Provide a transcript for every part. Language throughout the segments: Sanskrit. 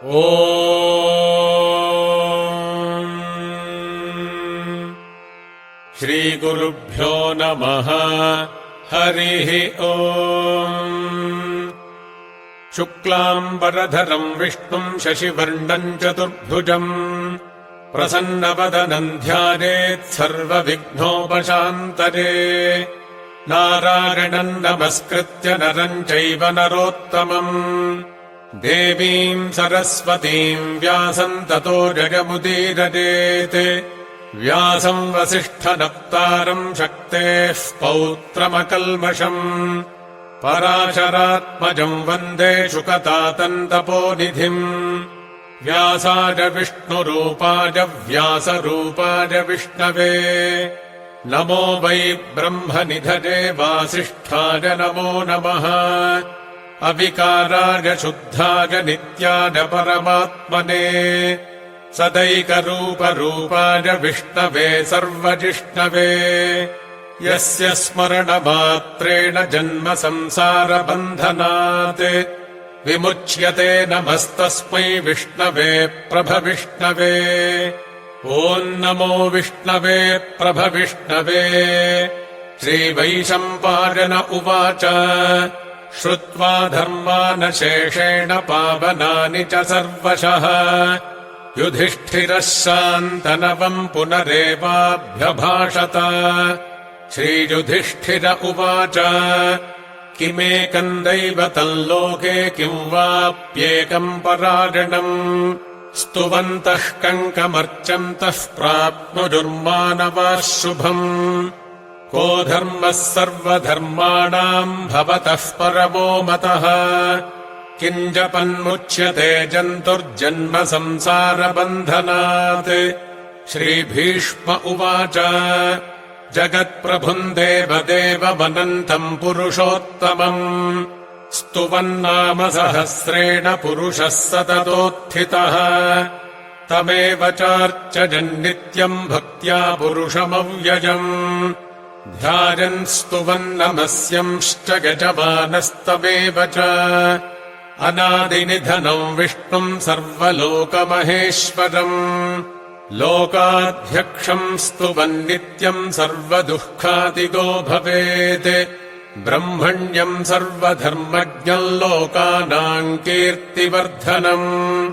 ॐ श्रीगुरुभ्यो नमः। हरिः ॐ। शुक्लाम्बरधरम् विष्णुम् शशिवर्णम् चतुर्भुजम् प्रसन्नवदनम् ध्यायेत् सर्वविघ्नोपशान्तये। नारायणम् नमस्कृत्य नरम् चैव नरोत्तमम् देवीम् सरस्वतीम् व्यासम् ततो जयमुदीरयेत्। व्यासम् वसिष्ठनप्तारम् शक्तेः पौत्रमकल्मषम् पराशरात्मजम् वन्दे शुकतातम् तपोनिधिम्। व्यासाय विष्णुरूपाय व्यासरूपाय विष्णवे नमो वै ब्रह्मनिधये वासिष्ठाय नमो नमः। अविकाराय शुद्धाय नित्याय परमात्मने सदैकरूपरूपाय विष्णवे सर्वजिष्णवे। यस्य स्मरणमात्रेण जन्म संसारबन्धनात् विमुच्यते नमस्तस्मै विष्णवे प्रभविष्णवे। ॐ नमो विष्णवे प्रभविष्णवे। श्रीवैशम्पायन उवाच श्रुत्वा धर्मानशेषेण पावनानि च सर्वशः युधिष्ठिरः शान्तनवम् पुनरेवाभ्यभाषत। श्रीयुधिष्ठिर उवाच किमेकम् दैवतम् लोके किम् वाप्येकम् परायणम् स्तुवन्तः कङ्कमर्चन्तः प्राप्नुयुर्मानवाः शुभम्। को धर्मः सर्वधर्माणाम् भवतः परमो मतः किम् जपन्मुच्यते जन्तुर्जन्म संसारबन्धनात्। श्रीभीष्म उवाच जगत्प्रभुम् देवदेवमनन्तम् पुरुषोत्तमम् स्तुवन्नाम सहस्रेण पुरुषः सततोत्थितः। तमेव चार्चयन् नित्यम् भक्त्या पुरुषमव्ययम् ध्यायन् स्तुवन् नमस्यंश्च यजमानस्तमेव च। अनादिनिधनम् विष्णुम् सर्वलोकमहेश्वरम् लोकाध्यक्षम् स्तुवन् नित्यम् सर्वदुःखातिगो भवेत्। ब्रह्मण्यम् सर्वधर्मज्ञम् लोकानाम् कीर्तिवर्धनम्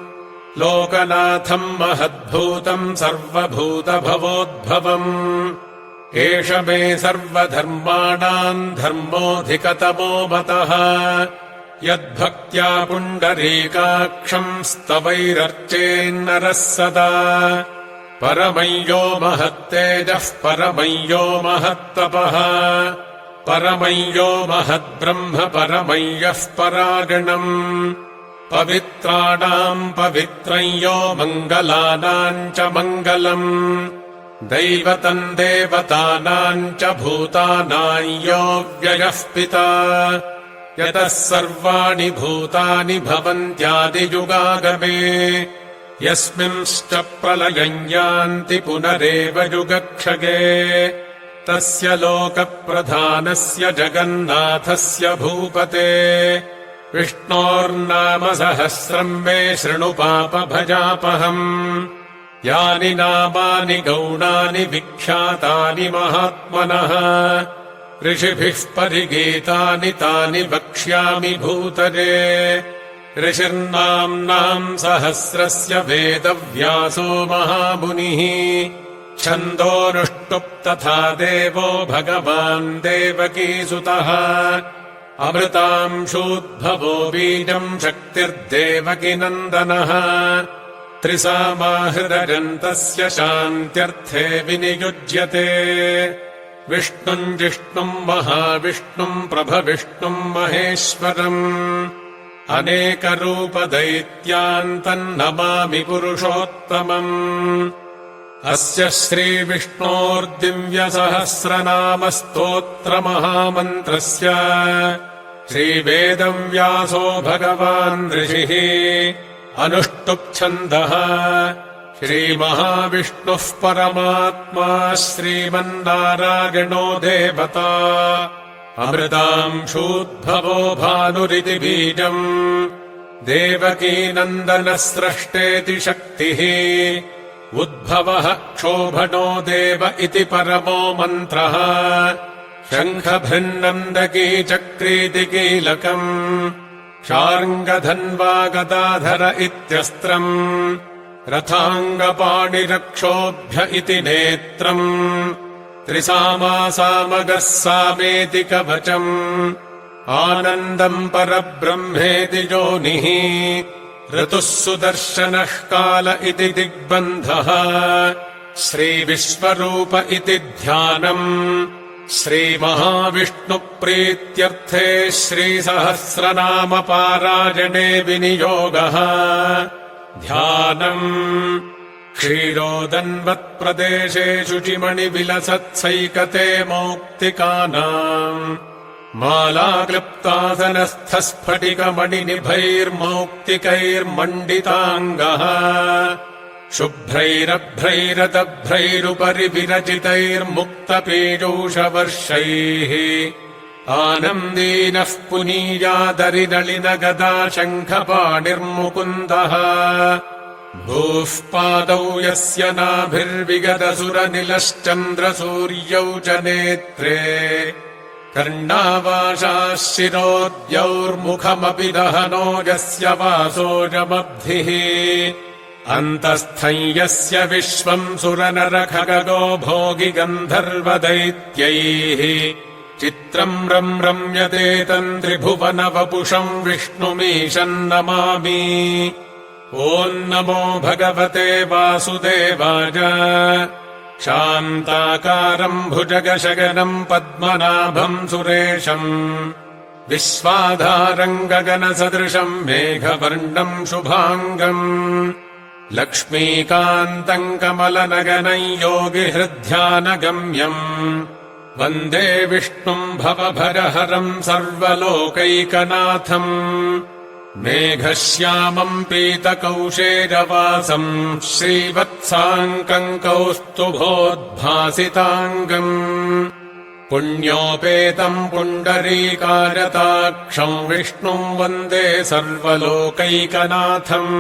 लोकनाथम् महद्भूतम् सर्वभूतभवोद्भवम्। एष मे सर्वधर्माणाम् धर्मोऽधिकतमो मतः यद्भक्त्या पुण्डरीकाक्षम् स्तवैरर्चेन्नरः सदा। परमय्यो महत्तेजः परमय्यो महत्तपः परमय्यो महद्ब्रह्म परमय्यः परागणम्। पवित्राणाम् पवित्रय्यो मङ्गलानाम् च मङ्गलम् दैवतम् देवतानाम् च भूतानाम् यो व्ययः पिता। यतः सर्वाणि भूतानि भवन्त्यादियुगागमे यस्मिंश्च प्रलयम् यान्ति पुनरेव युगक्षये। तस्य लोकप्रधानस्य जगन्नाथस्य भूपते विष्णोर्नाम सहस्रम् मे शृणु पापभजापहम्। यानि नामानि गौणानि विख्यातानि महात्मनः ऋषिभिः परिगीतानि तानि वक्ष्यामि भूतले। ऋषिर्नाम्नाम् सहस्रस्य वेदव्यासो महामुनिः छन्दोनुष्टुप् तथा देवो भगवान् देवकीसुतः। अमृतांशूद्भवो बीजम् शक्तिर्देवकीनन्दनः त्रिसामाहृदयन्तस्य शान्त्यर्थे विनियुज्यते। विष्णुम् जिष्णुम् महाविष्णुम् प्रभविष्णुम् महेश्वरम् अनेकरूपदैत्यान्तम् नमामि पुरुषोत्तमम्। अस्य श्रीविष्णोर्दिव्यसहस्रनामस्तोत्रमहामन्त्रस्य श्रीवेदव्यासो भगवान् ऋषिः अनुष्टुप्छन्दः। श्रीमहाविष्णुः परमात्मा श्रीमन्नारायणो देवता अमृतांशूद्भवो भानुरिति बीजम् देवकीनन्दनस्रष्टेति शक्तिः उद्भवः क्षोभणो देव इति परमो मन्त्रः शङ्खभृन्नन्दकी चक्रीति कीलकम् शार्ङ्गधन्वा गदाधर इत्यस्त्रम् रथाङ्गपाणिरक्षोभ्य इति नेत्रम् त्रिसामासामगः सामेति कवचम् आनन्दम् परब्रह्मेति योनिः ऋतुः सुदर्शनः काल इति दिग्बन्धः श्रीविश्वरूप इति ध्यानम् श्रीमहाविष्णुप्रीत्यर्थे श्रीसहस्रनामपारायणे विनियोगः ध्यानम् क्षीरोदन्वत्प्रदेशे शुचिमणिविलसत्सैकते मौक्तिकानाम् मालाक्लृप्तासनस्थस्फटिकमणिनिभैर्मौक्तिकैर्मण्डिताङ्गः शुभ्रैरभ्रैरतभ्रैरुपरि विरचितैर्मुक्तपीयूषवर्षैः आनन्दीनः पुनीयादरिनलिनगदा शङ्खपाणिर्मुकुन्दः भूः पादौ यस्य नाभिर्विगतसुरनिलश्चन्द्रसूर्यौ च नेत्रे कर्णावाशाः शिरोद्यौर्मुखमपि दहनो यस्य वासोजमब्धिः अन्तस्थं यस्य विश्वम् सुरनरखगो भोगि गन्धर्वदैत्यैः चित्रम् रम्यते तम् त्रिभुवनवपुषम् विष्णुमीशम् नमामि ॐ नमो भगवते वासुदेवाय शान्ताकारम् भुजगशगनम् पद्मनाभम् सुरेशम् विश्वाधारम् गगनसदृशम् मेघवर्णम् शुभाङ्गम् लक्ष्मीकान्तम् कमलनगनम् योगिहृद्ध्यानगम्यम् वन्दे विष्णुम् भवभयहरम् सर्वलोकैकनाथम् मेघश्यामम् पीतकौशेरवासम् श्रीवत्साङ्कम् कौस्तुभोद्भासिताङ्गम् पुण्योपेतम् पुण्डरीकारताक्षम् विष्णुम् वन्दे सर्वलोकैकनाथम्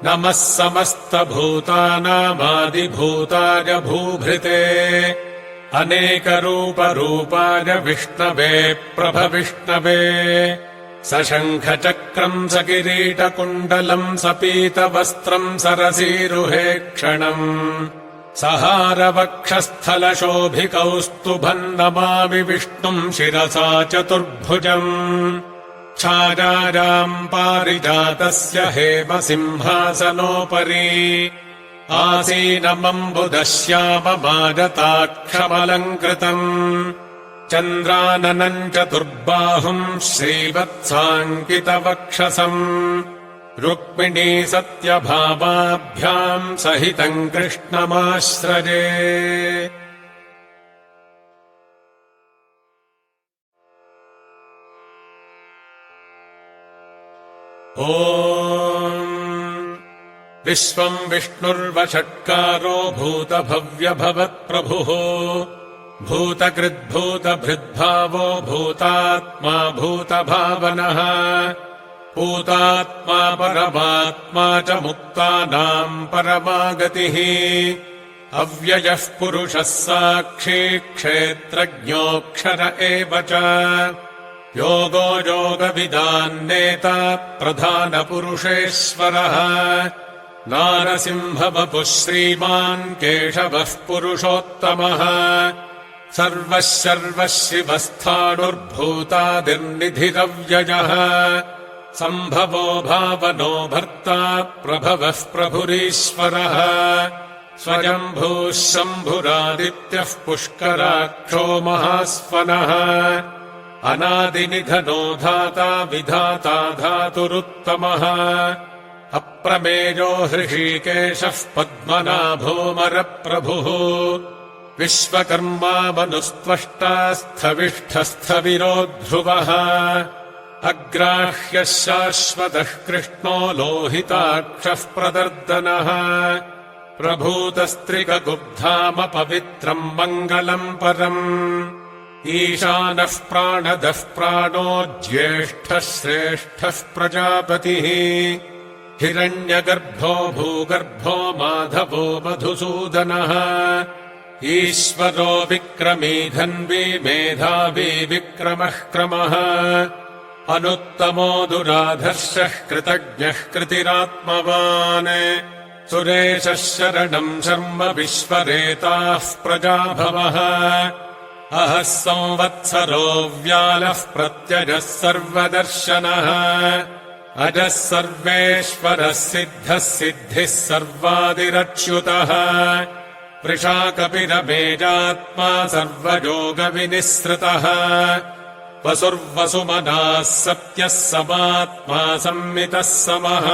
नमः समस्तभूतानामादिभूताय भूभृते अनेकरूपरूपाय विष्णवे प्रभविष्णवे सशङ्खचक्रम् सकिरीटकुण्डलम् सपीतवस्त्रम् सरसीरुहेक्षणम् सहारवक्षस्थलशोभिकौस्तुभम् नमामि विष्णुम् शिरसा चतुर्भुजम् छायायाम् पारिजातस्य हेमसिंहासनोपरि आसीनमम्बुदश्याममाजताक्षमलङ्कृतम् चन्द्राननम् चतुर्बाहुम् श्रीवत्साङ्कितवक्षसम् रुक्मिणी सत्यभामाभ्याम् सहितम् कृष्णमाश्रये ॐ विश्वम् विष्णुर्वषट्कारो भूतभव्यभवत्प्रभुः भूतकृद्भूतभृद्भावो भूतात्मा भूतभावनः भूतात्मा परमात्मा च मुक्तानाम् परमागतिः अव्ययः पुरुषः साक्षी क्षेत्रज्ञोऽक्षर एव च योगो योगविदान्नेता प्रधानपुरुषेश्वरः नारसिंहवपुः श्रीमान् केशवः पुरुषोत्तमः सर्वः शर्वः शिवस्थाणुर्भूतादिर्निधिरव्ययः सम्भवो भावनो भर्ता प्रभवः प्रभुरीश्वरः स्वयम्भूः शम्भुरादित्यः पुष्कराक्षो महास्वनः अनादिनिधनो धाता विधाता धातुरुत्तमः अप्रमेयो हृषीकेशः पद्मनाभोमरप्रभुः विश्वकर्मा मनुस्त्वष्टा स्थविष्ठस्थविरो ध्रुवः अग्राह्यः शाश्वतः कृष्णो लोहिताक्षः प्रदर्दनः प्रभूतस्त्रिकगुब्धाम पवित्रम् मङ्गलम् परम् ईशानः प्राणदः प्राणो ज्येष्ठः श्रेष्ठः प्रजापतिः हिरण्यगर्भो भूगर्भो माधवो मधुसूदनः ईश्वरो विक्रमी धन्वी मेधावी विक्रमः क्रमः अनुत्तमो दुराधर्षः कृतज्ञः कृतिरात्मवान् सुरेशः शरणम् शर्म विश्वरेताः प्रजाभवः अहः संवत्सरो व्यालः प्रत्ययः सर्वदर्शनः अजः सर्वेश्वरः सिद्धः सिद्धिः सर्वादिरच्युतः वृषाकपिरमेजात्मा सर्वयोगविनिःसृतः वसुर्वसुमनाः सत्यः समात्मा संमितः समः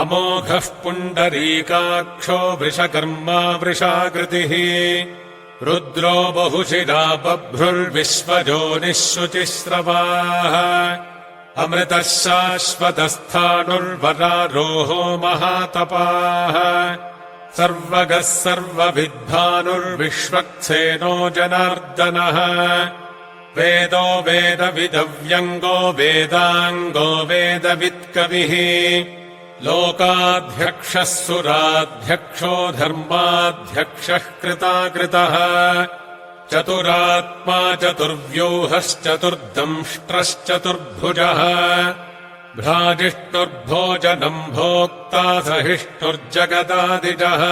अमोघः पुण्डरीकाक्षो वृषकर्मा वृषाकृतिः रुद्रो बहुशिरा बभ्रुर्विश्वयोनिः शुचिस्रवाः अमृतः शाश्वतस्थाणुर्वरारोहो महातपाः सर्वगः सर्वविद्भानुर्विश्वक्सेनो जनार्दनः वेदो वेदविदव्यङ्गो वेदाङ्गो वेदवित्कविः लोकाध्यक्षः सुराध्यक्षो धर्माध्यक्षः कृताकृतः चतुरात्मा चतुर्व्यूहश्चतुर्दंष्ट्रश्चतुर्भुजः भ्राजिष्णुर्भोजनम् भोक्ता सहिष्णुर्जगदादिजः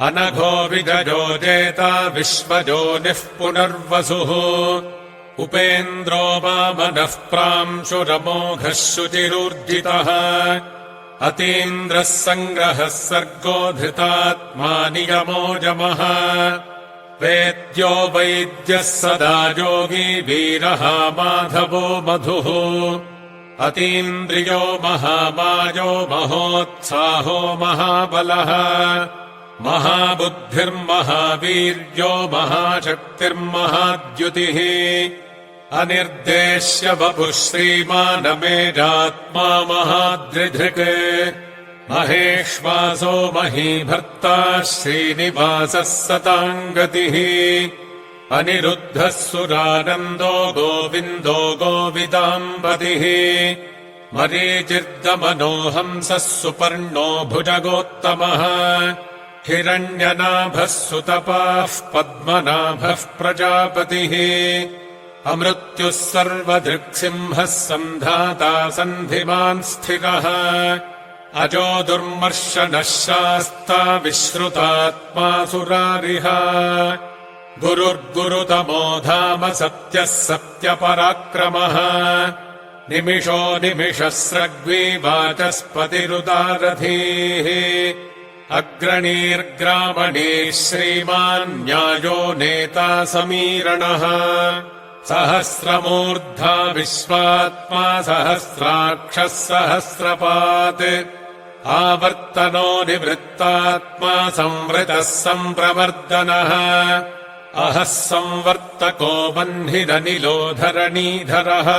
अनघो विजयो जेता विश्वयोनिः पुनर्वसुः उपेन्द्रो वामनः प्रांशुरमोघः शुचिरूर्जितः अतीन्द्रः सङ्ग्रहः सर्गो धृतात्मा नियमो यमः वेद्यो वैद्यः सदा योगी वीरः माधवो मधुः अतीन्द्रियो महामायो महोत्साहो महाबलः महाबुद्धिर्महावीर्यो महाशक्तिर्महाद्युतिः अनिर्देश्य वपुः श्रीमानमेजात्मा महाद्रिधृक् महेश्वासो महीभर्ता श्रीनिवासः सताङ्गतिः अनिरुद्धः सुरानन्दो गोविन्दो गोविदाम्बतिः मरीचिर्दमनो हंसः सुपर्णो भुजगोत्तमः हिरण्यनाभः सुतपाः पद्मनाभः प्रजापतिः अमृत्युः सर्वदृक्सिंहः सन्धाता सन्धिमान् स्थिरः अजो दुर्मर्शनः शास्ता विश्रुतात्मा सुरारिः गुरुर्गुरुतमो धाम सत्यः सत्यपराक्रमः निमिषो निमिषस्रग्वी वाचस्पतिरुदारधीः अग्रणीर्ग्रामणीः श्रीमान् न्यायो नेता समीरणः सहस्रमूर्धा विश्वात्मा सहस्राक्षः सहस्रपात् आवर्तनो निवृत्तात्मा संवृतः सम्प्रवर्तनः अहः संवर्तको बह्निरनिलो धरणीधरः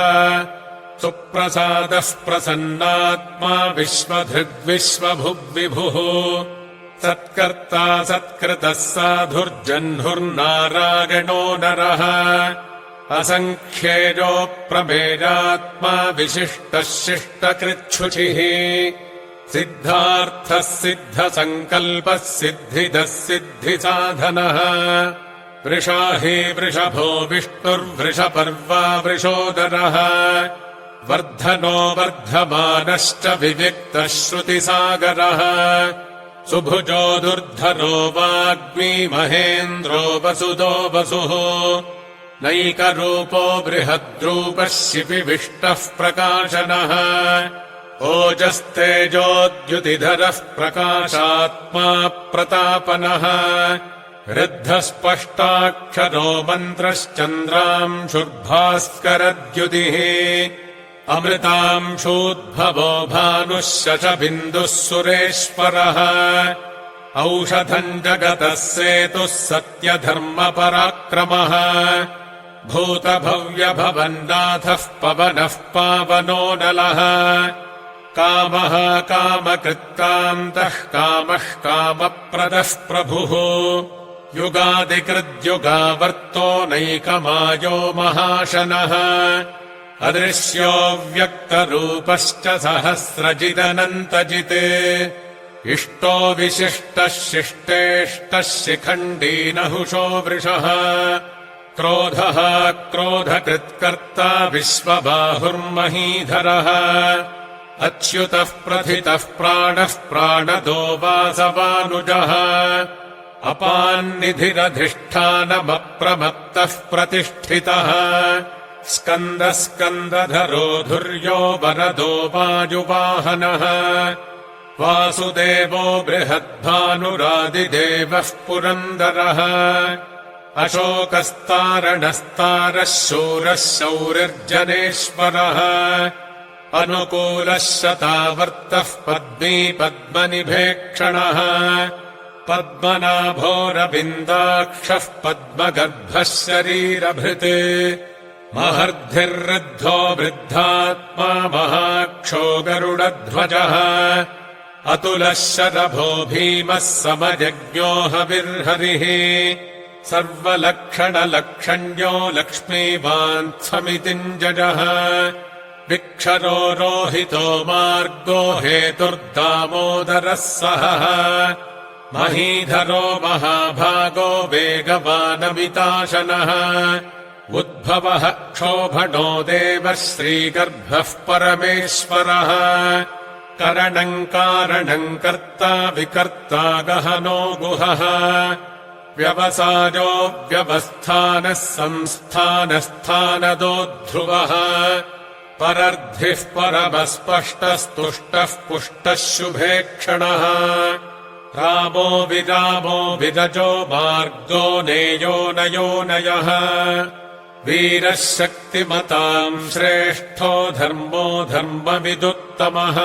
सुप्रसादः प्रसन्नात्मा विश्वधृग्विश्वभुग्विभुः सत्कर्ता सत्कृतः साधुर्जह्नुर्नारायणो नरः असङ्ख्येयो प्रमेयात्मा विशिष्टः शिष्टकृच्छुचिः सिद्धार्थः सिद्धसङ्कल्पः सिद्धिदः सिद्धिसाधनः वृषाही वृषभो विष्णुर्वृषपर्वा वृषोदरः वर्धनो वर्धमानश्च विविक्तः श्रुतिसागरः सुभुजो दुर्धरो वाग्मी महेन्द्रो वसुदो वसुः नैकरूपो बृहद्रूपः शिपिविष्टः प्रकाशनः ओजस्तेजोद्युतिधरः प्रकाशात्मा प्रतापनः ऋद्धस्पष्टाक्षरो मन्त्रश्चन्द्रांशुर्भास्करद्युतिः अमृतांशूद्भवो भानुः शशबिन्दुः सुरेश्वरः औषधम् जगतः सेतुः सत्यधर्मपराक्रमः भूतभव्यभवन्नाथः पवनः पावनो नलः कामः कामकृत्कान्तः कामः कामप्रदः प्रभुः युगादिकृद्युगावर्तो नैकमायो महाशनः अदृश्यो व्यक्तरूपश्च सहस्रजिदनन्तजित् इष्टो विशिष्टः शिष्टेष्टः शिखण्डी नहुषो वृषः क्रोधः क्रोधकृत्कर्ता विश्वबाहुर्महीधरः अच्युतः प्रथितः प्राणः प्राणदो वासवानुजः अपान्निधिरधिष्ठानमप्रमत्तः प्रतिष्ठितः स्कन्दः स्कन्दधरो धुर्यो वरदो वायुवाहनः वासुदेवो बृहद्भानुरादिदेवः पुरन्दरः अशोकस्तारणस्तारः शूरः शौरिर्जनेश्वरः अनुकूलः शतावर्तः पद्मी पद्मनिभेक्षणः पद्मनाभोरविन्दाक्षः पद्मगर्भः शरीरभृत् महर्धिर्वृद्धो वृद्धात्मा महाक्षो गरुडध्वजः अतुलः शरभो भीमः समयज्ञो हविर्हरिः सर्वलक्षणलक्षण्यो लक्ष्मीवान् समितिञ्जजः विक्षरो रोहितो मार्गो हेतुर्दामोदरः सहः महीधरो महाभागो वेगवानमिताशनः उद्भवः क्षोभणो देवः श्रीगर्भः परमेश्वरः करणम् कारणम् कर्ता विकर्ता गहनो गुहः व्यवसायो व्यवस्थानः संस्थानस्थानदोध्रुवः परर्धिः परमस्पष्टस्तुष्टः पुष्टः शुभेक्षणः रामो विरजो मार्गो नेयो नयोनयः वीरः शक्तिमताम् श्रेष्ठो धर्मो धर्मविदुत्तमः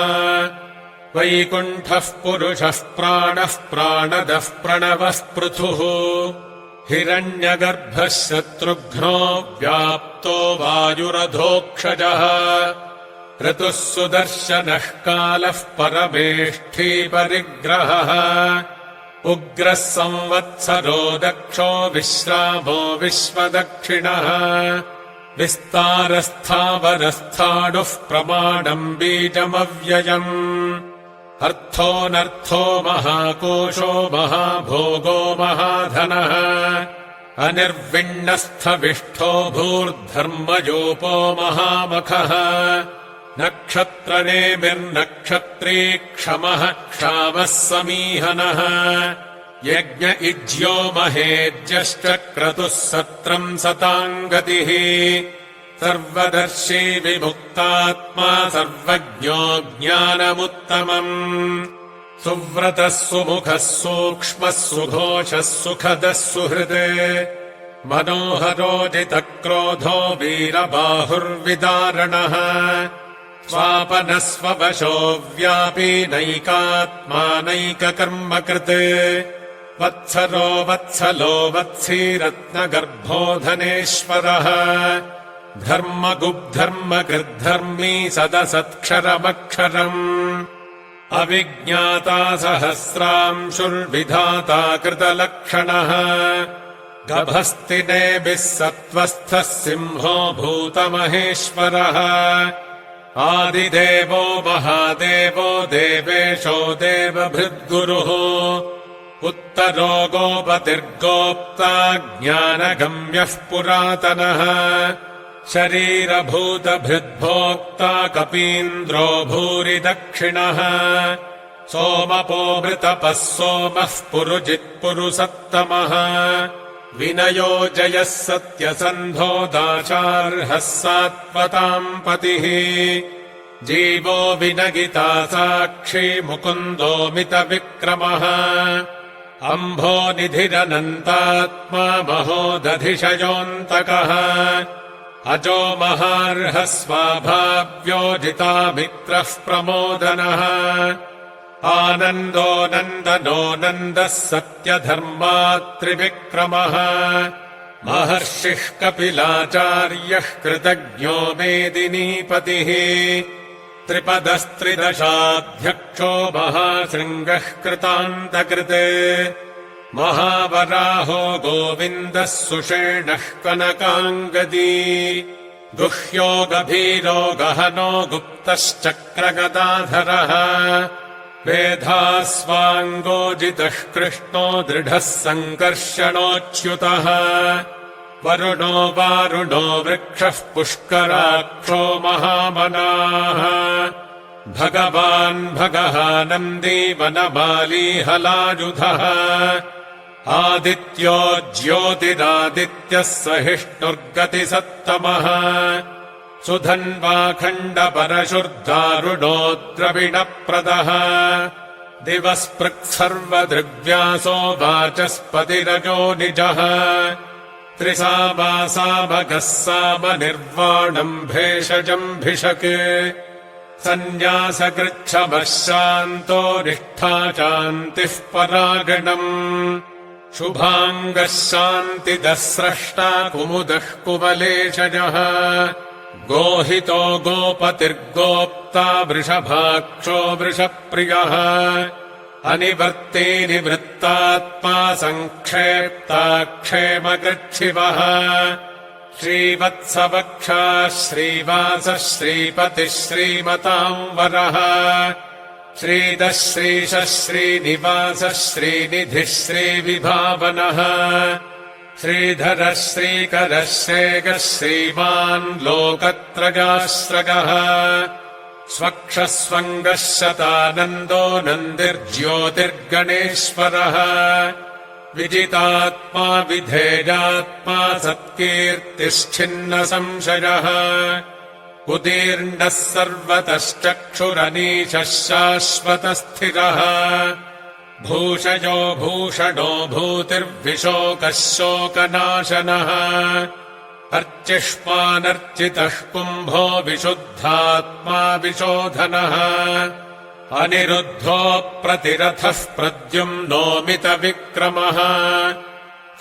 वैकुण्ठः पुरुषः प्राणः प्राणदः प्रणवः पृथुः हिरण्यगर्भः शत्रुघ्नो व्याप्तो वायुरधोक्षजः ऋतुः सुदर्शनः कालः परमेष्ठी परिग्रहः उग्रः संवत्सरो दक्षो विश्रामो विश्वदक्षिणः विस्तारस्थावरस्थाणुः प्रमाणम् बीजमव्ययम् अर्थोऽनर्थो महाकोशो महाभोगो महाधनः अनिर्विण्णस्थविष्ठो भूर्धर्मयोपो महामखः नक्षत्रनेमिर्नक्षत्री क्षमः क्षामः समीहनः यज्ञ इज्यो महेज्यश्च क्रतुः सत्रम् सताम् गतिः सर्वदर्शी विमुक्तात्मा सर्वज्ञो ज्ञानमुत्तमम् सुव्रतः सुमुखः सूक्ष्मः सुघोषः सुखदः सुहृदे मनोहरोजितक्रोधो वीरबाहुर्विदारणः स्वापनः स्ववशो व्यापी नैकात्मा नैककर्मकृत् वत्सरो वत्सलो वत्सीरत्नगर्भो धनेश्वरः धर्मगुब्धर्मकृद्धर्मी सदसत्क्षरमक्षरम् अविज्ञाता सहस्रांशुर्विधाता कृतलक्षणः गभस्तिनेभिः सत्त्वस्थः सिंहो भूतमहेश्वरः आदिदेवो महादेवो देवेशो देवभृद्गुरुः उत्तरो गोपतिर्गोप्ता ज्ञानगम्यः पुरातनः शरीरभूतभृद्भोक्ता कपीन्द्रो भूरि दक्षिणः सोमपो मृतपः सोमः पुरुजित्पुरुसत्तमः विनयो जयः सत्यसन्धो दाचार्हः सात्वताम् पतिः जीवो विनगिता साक्षी मुकुन्दो मितविक्रमः अम्भो निधिरनन्तात्मा महोदधिशयोऽन्तकः अजो महार्हः स्वाभाव्योजिता मित्रः प्रमोदनः आनन्दो नन्दनो नन्दः सत्यधर्मात्रिविक्रमः महर्षिः कपिलाचार्यः कृतज्ञो मेदिनीपतिः त्रिपदस्त्रिदशाध्यक्षो महाशृङ्गः कृतान्तकृते महावराहो गोविन्दः सुषेणः कनकाङ्गदी गुह्यो गभीरो गहनो गुप्तश्चक्रगदाधरः वेधास्वाङ्गोजितः कृष्णो दृढः सङ्कर्षणोच्युतः वरुणो वारुणो वृक्षः पुष्कराक्षो महामनाः भगवान् भगः नन्दी वनमाली हलायुधः आदित्यो ज्योतिरादित्यः सहिष्णुर्गतिसत्तमः सुधन्वाखण्डपरशुर्दारुणो द्रविणप्रदः दिवस्पृक्सर्वदृग्व्यासो वाचस्पतिरजो निजः त्रिसामासामगः सामनिर्वाणम् भेषजम् सन्न्यासकृच्छमः शान्तो निष्ठा शान्तिः परागणम् शुभाङ्गः शान्तिदः स्रष्टा कुमुदः कुवलेशजः गोहितो गोपतिर्गोप्ता वृषभाक्षो वृषप्रियः अनिवर्ती निवृत्तात्मा सङ्क्षेप्ता क्षेमकृच्छिवः श्रीवत्सवक्षा श्रीवासः श्रीपतिः श्रीमताम् वरः श्रीदः श्रीशः श्रीनिवासः श्रीनिधिः श्रीविभावनः श्रीधरः श्रीकरः श्रेयः श्रीमान् लोकत्रयाश्रयः स्वक्षस्वङ्गः शतानन्दो नन्दिर्ज्योतिर्गणेश्वरः विजितात्मा विधेयात्मा सत्कीर्तिश्छिन्नसंशयः उदीर्णः सर्वतश्चक्षुरनीशः शाश्वतस्थिरः भूषयो भूषणो भूतिर्विशोकः शोकनाशनः अर्चिष्मानर्चितः कुम्भो विशुद्धात्मा विशोधनः अनिरुद्धो प्रतिरथः प्रद्युम्नोमितविक्रमः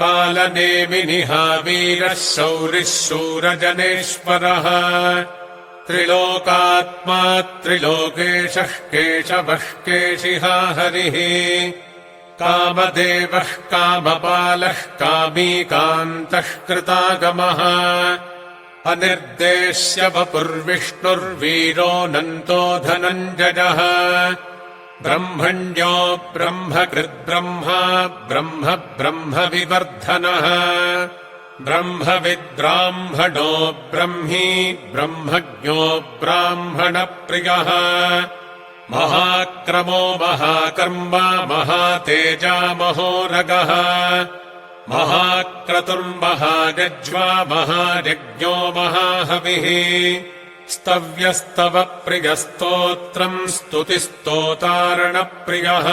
कालनेमिनिः वीरः शौरिः शूरजनेश्वरः त्रिलोकात्मा त्रिलोकेशः केशवः केशिहा हरिः कामदेवः कामपालः कामी कान्तः कृतागमः अनिर्देश्य वपुर्विष्णुर्वीरोऽनन्तो धनञ्जयः ब्रह्मण्यो ब्रह्मकृद्ब्रह्मा ब्रह्म ब्रह्मविवर्धनः ब्रह्मविद्ब्राह्मणो ब्रह्मी ब्रह्मज्ञो ब्राह्मणप्रियः महाक्रमो महाकर्मा महातेजा महोरगः महाक्रतुर्महायज्वा महायज्ञो महाहविः स्तव्यस्तव प्रियस्तोत्रम् स्तुतिस्तोतारणप्रियः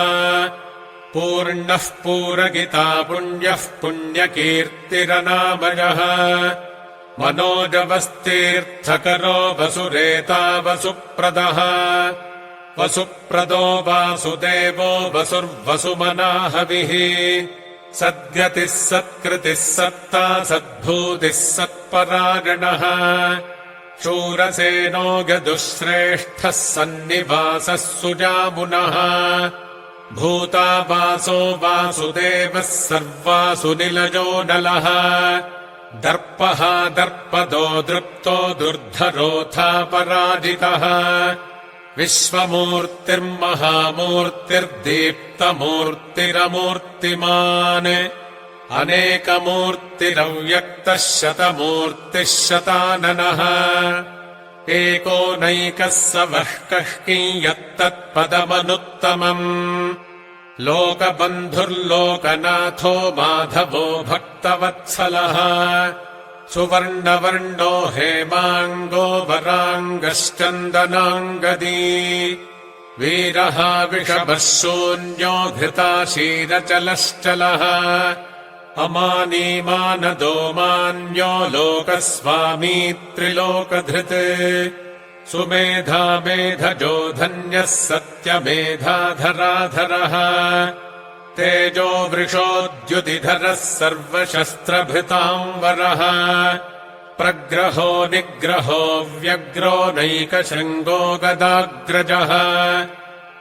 पूर्णः पूरगिता पुण्यः पुण्यकीर्तिरनामयः मनोजवस्तीर्थकरो वसुरेता वसुप्रदः वसुप्रदो वासुदेवो वसुर्वसुमनाहविः सद्गतिः सत्कृतिः सत्ता सद्भूतिः सत्परागणः शूरसेनो गदुश्रेष्ठः सन्निवासः सुजामुनः भूतावासो वासुदेवः सर्वासुनिलयो नलः दर्पः दर्पदो दृप्तो दुर्धरोऽथा पराजितः विश्वमूर्तिर्महामूर्तिर्दीप्तमूर्तिरमूर्तिमान् अनेकमूर्तिरव्यक्तः शतमूर्तिः शताननः एकोनैकः स वः कः कियत्तत्पदमनुत्तमम् लोकबन्धुर्लोकनाथो माधवो भक्तवत्सलः सुवर्णवर्णो हेमाङ्गो वराङ्गश्चन्दनाङ्गदी वीरः विषभः शून्यो घृताशीरचलश्चलः अमानीमानदो मान्यो लोकस्वामी त्रिलोकधृत् सुमेधा मेधजो धन्यः सत्यमेधाधराधरः तेजो वृषोद्युतिधरः सर्वशस्त्रभृताम्बरः प्रग्रहो निग्रहो व्यग्रो नैकशृङ्गो गदाग्रजः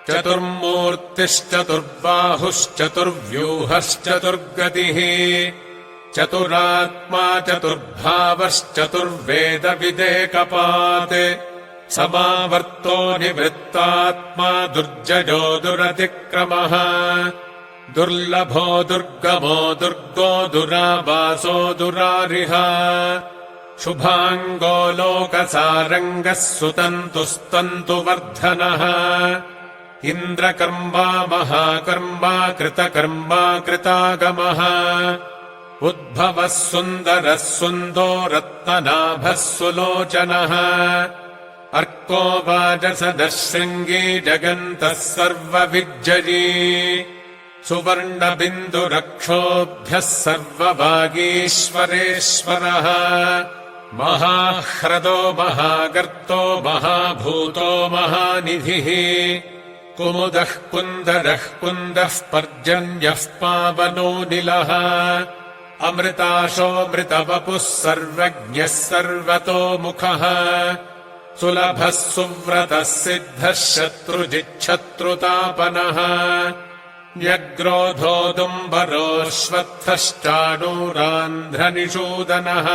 चतुर्मूर्तिश्चतुर्बाहुश्चतुर्व्यूहश्चतुर्गतिः चतुरात्मा चतुर्भावश्चतुर्वेदविदेकपात् समावर्तो निवृत्तात्मा दुर्जयो दुरतिक्रमः दुर्लभो दुर्गमो दुर्गो दुरावासो दुरारिह शुभाङ्गो लोकसारङ्गः सुतन्तुस्तन्तुवर्धनः इन्द्रकर्मा महाकर्मा कृतकर्मा कृतागमः उद्भवः सुन्दरः सुन्दो रत्ननाभः सुलोचनः अर्को वाजसदः शृङ्गी जगन्तः सर्वविज्जयी सुवर्णबिन्दुरक्षोभ्यः सर्वभागीश्वरेश्वरः महाह्रदो महागर्तो महाभूतो महानिधिः कुमुदः कुन्दरः कुन्दः पर्जन्यः पावनो निलः अमृताशोऽमृतवपुः सर्वज्ञः सर्वतोमुखः सुलभः सुव्रतः सिद्धः शत्रुजिच्छत्रुतापनः न्यग्रोधोदुम्बरोऽश्वत्थश्चाणूरान्ध्रनिषूदनः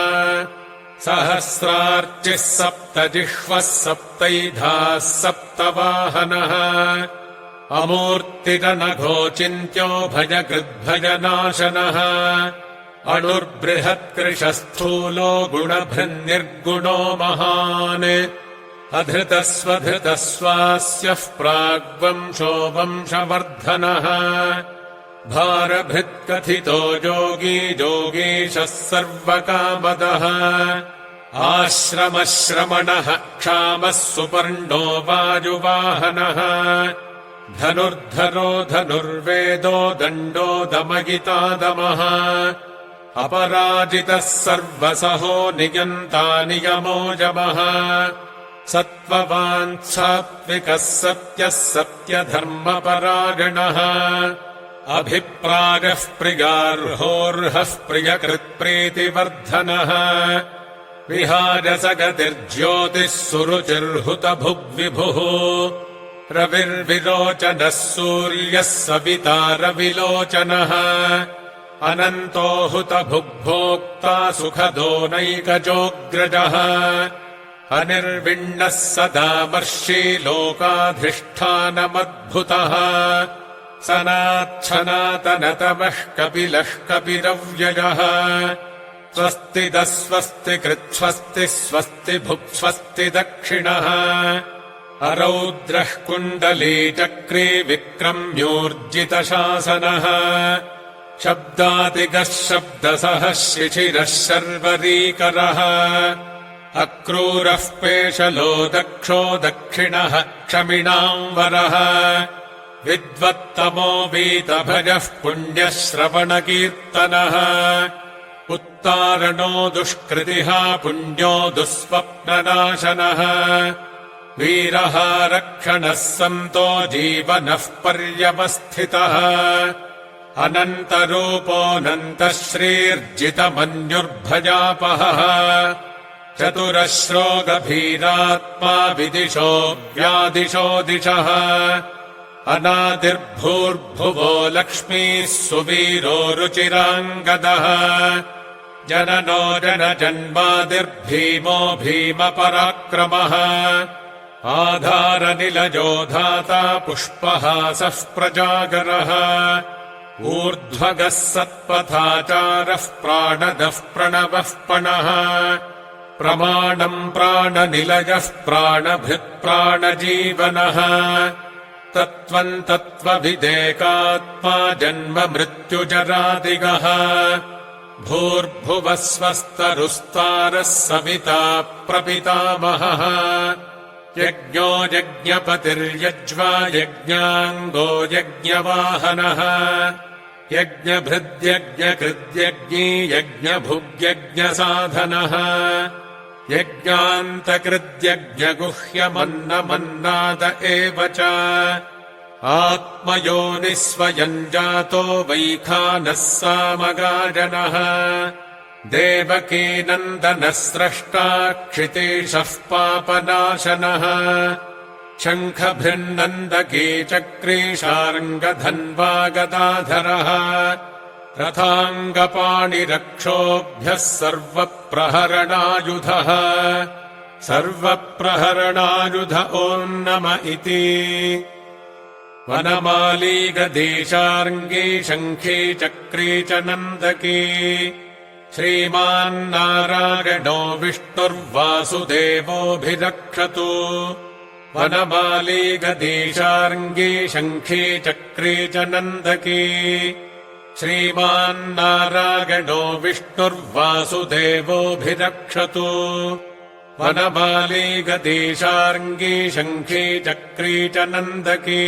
सहस्रार्चिः सप्तजिह्वः सप्तैधाः सप्तवाहनः अमूर्तिरनघोचिन्त्यो भयकृद्भयनाशनः अणुर्बृहत्कृशस्थूलो गुणभृन्निर्गुणो महान् अधृतस्वधृतस्वास्यः प्राग्वंशो वंशवर्धनः भारभृत्कथितो योगी योगीशः सर्वकामदः आश्रमश्रमणः क्षामः सुपर्णो वायुवाहनः धनुर्धरो धनुर्वेदो दण्डो दमयितादमः अपराजितः सर्वसहो नियन्ता नियमो यमः सत्त्ववान् सात्विकः सत्यः सत्यधर्मपरायणः अभिप्रायः प्रियार्होर्हः प्रियकृत्प्रीतिवर्धनः विहारसगतिर्ज्योतिः सुरुचिर्हुतभुग्विभुः रविर्विरोचनः सूर्यः सविता रविलोचनः अनन्तो हुतभुग्भोक्ता सुखदो नैकजोऽग्रजः अनिर्विण्णः सदामर्षि लोकाधिष्ठानमद्भुतः सनाच्छनातनतमः कपिलः कपिरव्ययः स्वस्तिदः स्वस्ति कृत्स्वस्ति स्वस्ति भुक्स्वस्ति दक्षिणः अरौद्रः कुण्डली चक्रे विक्रम्योर्जितशासनः शब्दातिगः शब्दसः शिशिरः शर्वरीकरः अक्रूरः पेशलो दक्षो दक्षिणः क्षमिणाम्बरः विद्वत्तमो वीतभजः पुण्यश्रवणकीर्तनः उत्तारणो दुष्कृतिः पुण्यो दुःस्वप्ननाशनः वीरः रक्षणः सन्तो जीवनः पर्यवस्थितः अनन्तरूपोऽनन्तः श्रीर्जितमन्युर्भयापहः चतुरश्रो गभीरात्मा विदिशो व्यादिशो दिशः अनादिर्भूर्भुवो लक्ष्मीः सुवीरो रुचिराङ्गदः जननो जनजन्मादिर्भीमो भीमपराक्रमः आधारनिलजो धाता पुष्पहासः प्रजागरः ऊर्ध्वगः सत्पथाचारः प्राणदः प्रणवः पणः प्रमाणम् प्राणनिलयः प्राणभृत्प्राणजीवनः तत्त्वम् तत्त्वविदेकात्मा जन्म मृत्युजरादिगः भूर्भुवः स्वस्तरुस्तारः सविता प्रपितामहः यज्ञो यज्ञपतिर्यज्वा यज्ञाङ्गो यज्ञवाहनः यज्ञभृद्यज्ञकृद्यज्ञी यज्ञभुग्यज्ञसाधनः यज्ञान्तकृद्यज्ञगुह्यमन्नमन्नाद एव च आत्मयोनिः स्वयम् जातो वैखानः सामगाजनः देवकीनन्दनः स्रष्टा क्षितीशः पापनाशनः शङ्खभृन्नन्दकी चक्री शार्ङ्गधन्वा गदाधरः रथाङ्गपाणिरक्षोभ्यः सर्वप्रहरणायुधः सर्वप्रहरणायुध ॐ नम इति वनमाली गदेशार्ङ्गी शङ्खी चक्री च नन्दकी श्रीमान्नारायणो विष्णुर्वासुदेवोऽभिरक्षतु वनमाली गदेशार्ङ्गी शङ्खी चक्री च नन्दकी श्रीमान्नारायणो विष्णुर्वासुदेवोऽभिरक्षतु वनमाली गदेशार्ङ्गी शङ्खी चक्री च नन्दकी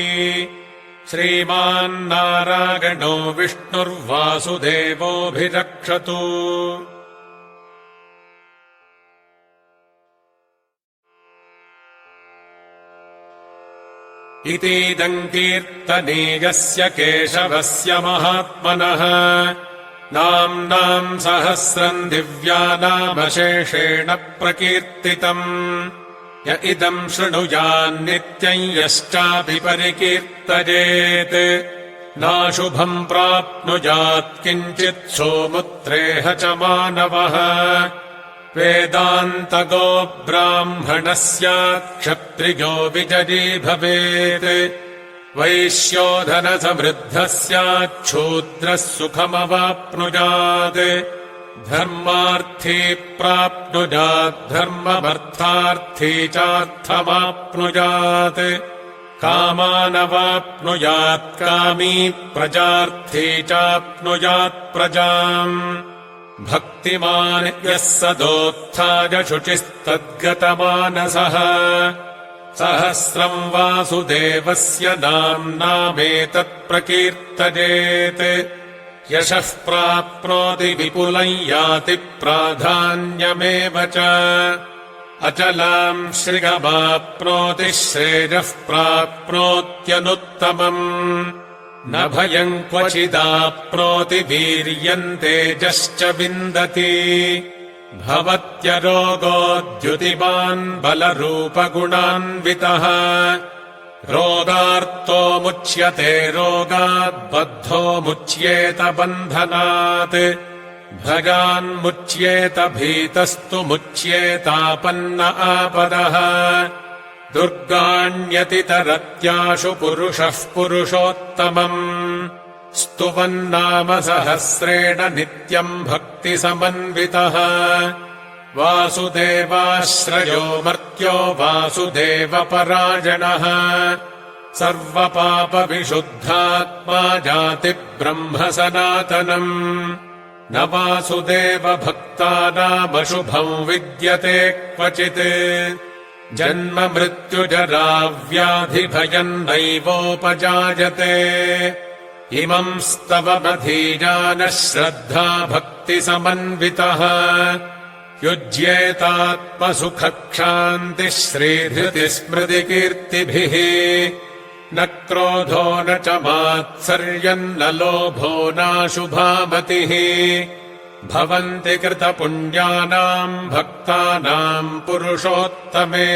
श्रीमान्नारायणो विष्णुर्वासुदेवोऽभिरक्षतु इतीदम् कीर्तनीयस्य केशवस्य महात्मनः नाम्नाम् सहस्रम् दिव्यानामशेषेण प्रकीर्तितम् य इदम् शृणुयान्नित्यम् यश्चापि परिकीर्तयेत् नाशुभम् प्राप्नुयात् किञ्चित् सोमुत्रेह च मानवः वेदान्तगो ब्राह्मणः स्यात् क्षत्रियो विजयी भवेत् वैश्योधनसमृद्धः स्यात् शूद्रः सुखमवाप्नुयात् धर्मार्थी प्राप्नुयात् धर्ममर्थार्थी चार्थमाप्नुयात् कामानवाप्नुयात् कामी प्रजार्थी चाप्नुयात् प्रजाम् भक्तिमान् यः सदोत्थाय शुचिस्तद्गतमानसः सहस्रम् वासुदेवस्य नाम्नामेतत् प्रकीर्तयेत् यशः प्राप्नोति विपुलम् याति प्राधान्यमेव च अचलाम् श्रियमाप्नोति श्रेयः प्राप्नोत्यनुत्तमम् न भयम् क्वचिदाप्नोति वीर्यम् तेजश्च विन्दति भवत्यरोगोद्युतिमान् बलरूपगुणान्वितः रोगार्तो मुच्यते रोगात् बद्धो मुच्येत बन्धनात् भयान्मुच्येत भीतस्तु मुच्येतापन्न आपदः दुर्गाण्यतितरत्याशु पुरुषः पुरुषोत्तमम् स्तुवन्नाम सहस्रेण नित्यम् भक्तिसमन्वितः वासुदेवाश्रयो मर्त्यो वासुदेवपरायणः सर्वपापविशुद्धात्मा जाति ब्रह्म सनातनम् न वासुदेवभक्तानामशुभम् विद्यते क्वचित् जन्म मृत्युजरा व्याधिभयम् नैवोपजायते इमम् स्तवमधीयानः श्रद्धा भक्तिसमन्वितः युज्येतात्मसुखक्षान्तिः श्रीधृतिस्मृतिकीर्तिभिः न क्रोधो न च मात्सर्यम् न लोभो नाशुभामतिः भवन्ति कृतपुण्यानाम् भक्तानाम् पुरुषोत्तमे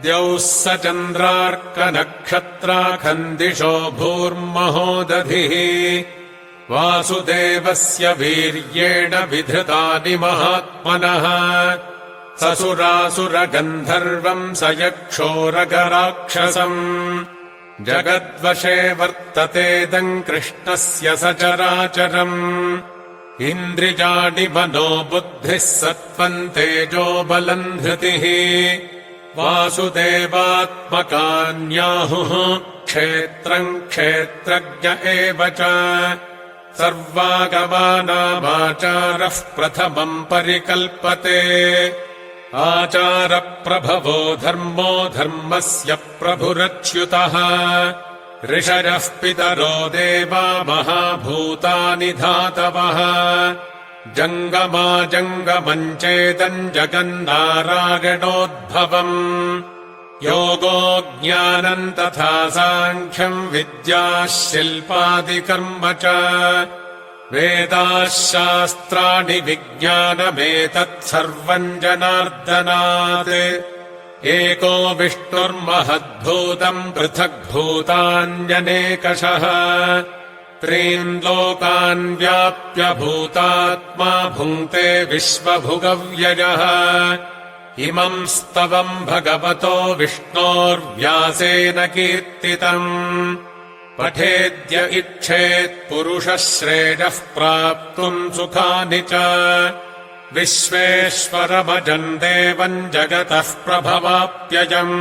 द्यौः स चन्द्रार्कनक्षत्राखन्दिशो भूर्महोदधिः वासुदेवस्य वीर्येण विधृतानि महात्मनः ससुरासुरगन्धर्वम् स यक्षोरगराक्षसम् जगद्वशे वर्ततेदम् कृष्णस्य सचराचरम् इन्द्रियाणि मनो बुद्धिः सत्त्वम् तेजो बलम् धृतिः वासुदेवात्मकान्याहुः क्षेत्रम् क्षेत्रज्ञ एव च सर्वागमानामाचारः प्रथमम् परिकल्पते आचारप्रभवो धर्मो धर्मस्य प्रभुरच्युतः ऋषयः पितरो देवा महाभूतानि धातवः जङ्गमाजङ्गमम् चेदम् जगन्नारायणोद्भवम् योगो ज्ञानम् तथा साङ्ख्यम् विद्याः शिल्पादिकर्म च वेदाः शास्त्राणि विज्ञानमेतत् सर्वम् जनार्दनात् एको विष्णुर्महद्भूतम् पृथग्भूतान्यनेकशः त्रीन् लोकान् व्याप्य भूतात्मा भुङ्क्ते विश्वभुगव्ययः इमम् स्तवम् भगवतो विष्णोर्व्यासेन कीर्तितम् पठेद्य इच्छेत् पुरुषः श्रेयः प्राप्तुम् सुखानि च विश्वेश्वरमजम् देवम् जगतः प्रभवाप्ययम्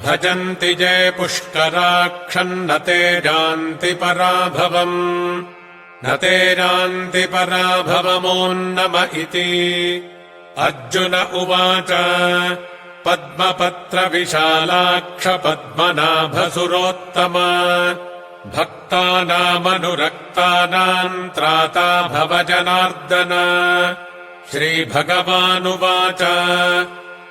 भजन्ति ये पुष्कराक्षम् न ते यान्ति पराभवम् न ते यान्ति पराभवमोन्नम इति अर्जुन उवाच पद्मपत्रविशालाक्ष पद्मनाभसुरोत्तम भक्तानामनुरक्तानाम् त्राता भव जनार्दन श्रीभगवानुवाच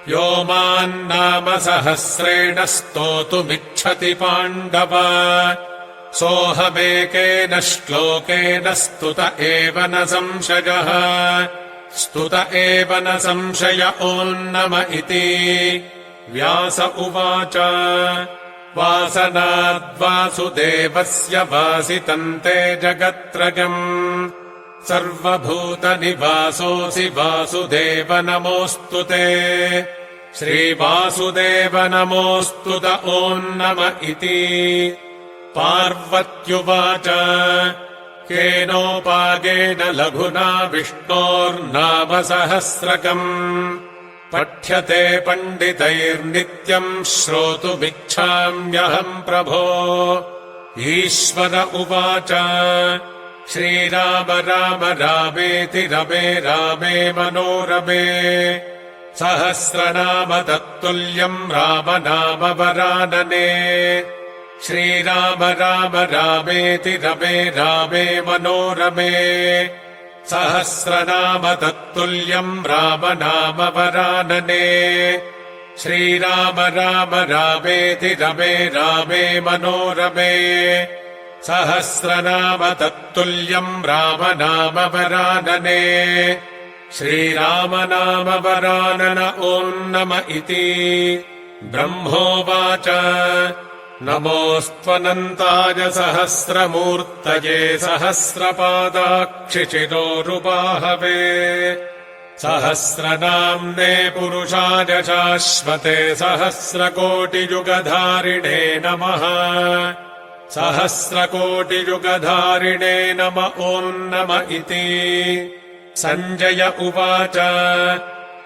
यो मान्नाम सहस्रेण स्तोतुमिच्छति पाण्डव सोऽहमेकेन श्लोकेन स्तुत एव न संशयः स्तुत एव न संशय ओन्नम इति व्यास उवाच वासनाद्वासुदेवस्य वासितम् ते जगत्त्रयम् सर्वभूतनिवासोऽसि वासुदेव नमोऽस्तु ते श्रीवासुदेव नमोऽस्तु त ओन्नम इति पार्वत्युवाच केनोपागेन लघुना विष्णोर्नाम सहस्रकम् पठ्यते पण्डितैर्नित्यम् श्रोतुमिच्छाम्यहम् प्रभो ईश्वर उवाच श्रीराम राम रामेति रमे रामे मनोरमे सहस्रनाम तत्तुल्यम् राम नाम वरानने श्रीराम राम रामेति रमे रामे मनोरमे सहस्रनाम तत्तुल्यम् राम नाम वरानने श्रीराम राम रामेति रमे रामे मनोरमे सहस्रनाम तत्तुल्यम् राम नाम वरानने श्रीराम नाम वरानन ओन्नम इति ब्रह्मोवाच नमोऽस्त्वनन्ताय सहस्रमूर्तये सहस्रपादाक्षिशिरोरुबाहवे सहस्रनाम्ने पुरुषाय शाश्वते सहस्रकोटियुगधारिणे नमः सहस्रकोटियुगधारिणे नम ओन्नम इति सञ्जय उवाच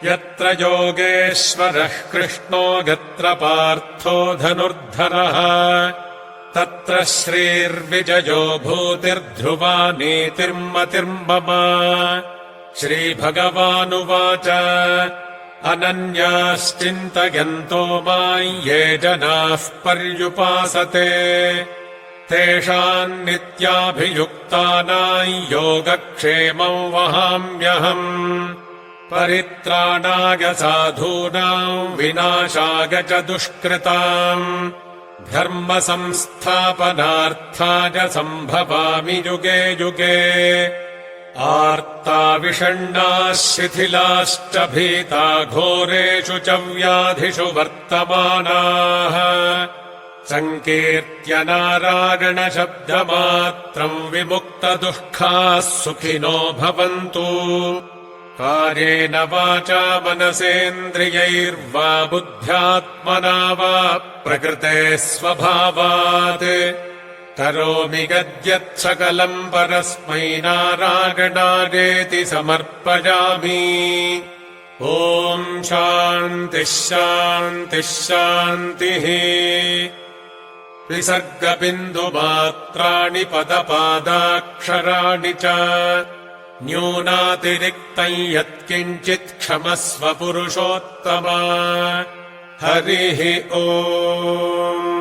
यत्र योगेश्वरः कृष्णो यत्र पार्थो धनुर्धरः तत्र श्रीर्विजयो भूतिर्ध्रुवा नीतिर्मतिर्मम श्रीभगवानुवाच अनन्याश्चिन्तयन्तो माम् ये जनाः पर्युपासते तेषाम् नित्याभियुक्तानाम् योगक्षेमम् वहाम्यहम् परित्राणाय साधूनाम् विनाशाय च दुष्कृताम् धर्मसंस्थापनार्थाय सम्भवामि युगे युगे आर्ता विषण्णाः शिथिलाश्च भीता घोरेषु च व्याधिषु वर्तमानाः सङ्कीर्त्य नारायणशब्दमात्रम् विमुक्तदुःखाः सुखिनो भवन्तु कायेन वाचा मनसेन्द्रियैर्वा बुद्ध्यात्मना वा प्रकृतेः स्वभावात् करोमि यद्यत् सकलम् परस्मै नारायणायेति समर्पयामि ॐ शान्तिः शान्तिः शान्तिः विसर्गबिन्दुमात्राणि पदपादाक्षराणि च न्यूनातिरिक्तम् यत्किञ्चित् क्षमस्व पुरुषोत्तम हरिः ओम्।